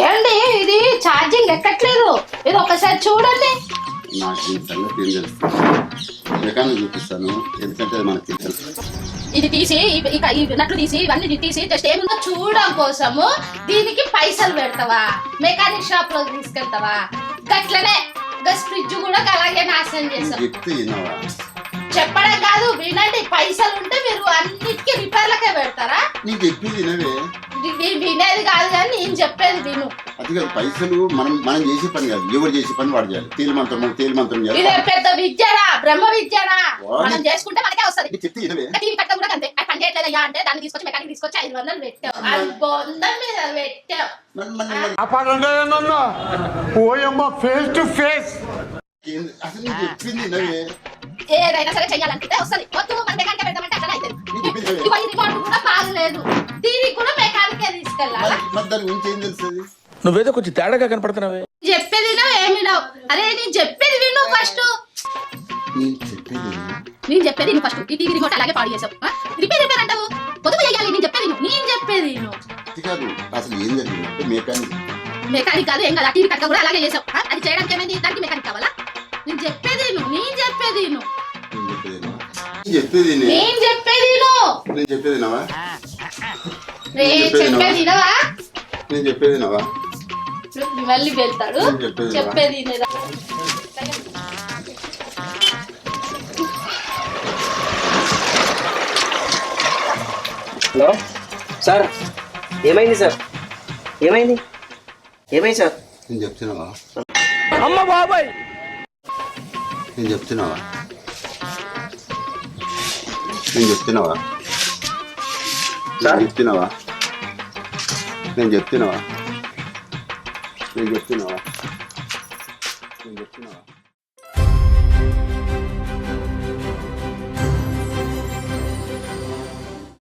ఏండి ఇది ఛార్జింగ్ ఎక్కట్లేదు, ఇది ఒకసారి చూడండి. నాకు ఈ సంగతి ఏం తెలుస్తుంది, మెకానిక్ చూపిస్తాను, ఎందుకంటే అది మనకి తెలుసు. ఇది తీసి ఈ నట్లు తీసి ఇవన్నీ తీసి జస్ట్ ఏముందో చూడడం కోసము దీనికి పైసలు పెడతావా? మెకానిక్ షాప్ లో తీసుకెళ్తావా? గట్లనే గస్ ఫ్రిడ్జ్ కూడా అలాగే నాశనం చేస్తాం. చెప్తే విన్నావా? చెప్పడం కాదు, వినండి. పైసలు ఉంటే మీరు అన్నిటికీ రిపేర్లకే పెడతారా? నీకు చెప్పింది వినవే. వినేది కాదు కానీ నేను చెప్పేది విను. అది కాదు, పైసలు మనం చేసే పని కాదు, ఎవరు చేసే పని వాడు చేయాలి. తేలిమంత్రం చేయాలి. ఇదే పెద్ద విద్యరా, బ్రహ్మ విద్యరా. మనం చేసుకుంటే మనకే వస్తుంది. చెప్తే వినవే. టీవీ కట్ట కూడా అంతే, అది పని చేయట్లేదయ్యా అంటే దాన్ని తీసుకొచ్చి మెకానిక్ తీసుకొచ్చి 500 పెట్టావు, అది బొందం మీద పెట్టావు. Face to face. అసలు నీకు చెప్పింది వినవే. ఏదైనా సరే చెయ్యాలంటే వస్తుంది. వద్దు మన మెకానిక్ పెడతామంటే అట్లా అయితే రిమోట్ కూడా బాగలేదు, దీనికి కూడా మెకానికే తీసుకెళ్ళాలి. దాని గురించి ఏం తెలుస్తుంది? నువ్వేదో కొంచెం తేడాగా కనపడుతున్నావే. చెప్పేది వినవు, ఏమి వినవు. అరే నేను చెప్పేది విను ఫస్ట్. నేను చెప్పేది నువ్వు ఫస్ట్. ఈ టీవీ రిమోట్ అలాగే పాడు చేసావు. రిపేర్ అంటావు, పొదుపు చేయాలి. నేను చెప్పేది కాదు, అసలు ఏం జరిగిందంటే మెకానిక్ కాదు, ఏం కాదు. టీవీ కట్ట కూడా అలాగే చేసావు. అది చేయడానికి ఏమైంది? దానికి మెకానిక్ కావాలా? నేను చెప్పేది మళ్ళీ వెళ్తాడు. చెప్పేది హలో సార్, ఏమైంది సార్? ఏమైంది సార్? నేను చెప్తున్నావా? అమ్మ బాబాయ్, నేను చెప్తున్నావా? నేను చెప్తున్నావా?